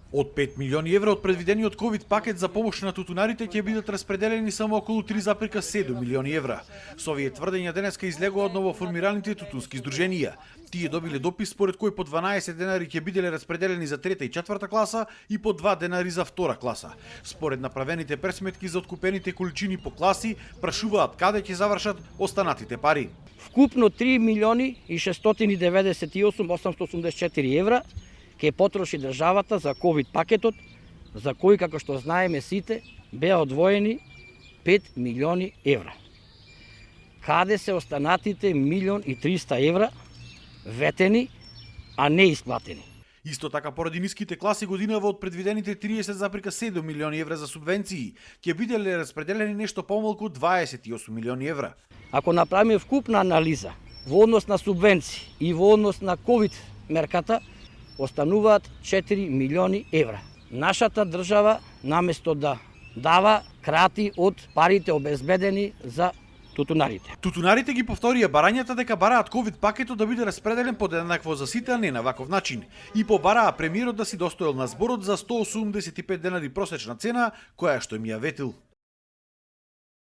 Од 5 милиони евра од предвидениот ковид пакет за помош на тутунарите ќе бидат распределени само околу 3,7 милиони евра. Со овие тврдења денеска излегува од новоформираните тутунски здруженија. Тие добиле допис според кој по 12 денари ќе биделе распределени за трета и четврта класа и по 2 денари за втора класа. Според направените пресметки за откупените количини по класи, прашуваат каде ќе завршат останатите пари. Вкупно 3 милиони и 698 884 евра ќе потроши државата за ковид пакетот, за кој, како што знаеме сите, беа одвоени 5 милиони евра. Каде се останатите 1.300.000 евра ветени, а не исплатени? Исто така, поради ниските класи годинава од предвидените 30,7 милиони евра за субвенции, ќе биделе распределени нешто помалку 28 милиони евра. Ако направиме вкупна анализа во однос на субвенции и во однос на ковид мерката, остануваат 4 милиони евра. Нашата држава, наместо да дава, крати од парите обезбедени за тутунарите. Тутунарите ги повторија барањата дека бараат ковид пакетот да биде распределен подеднакво за сите, а не на ваков начин. И побараа премиерот да си достоел на зборот за 185 денари просечна цена, која што им ја ветил.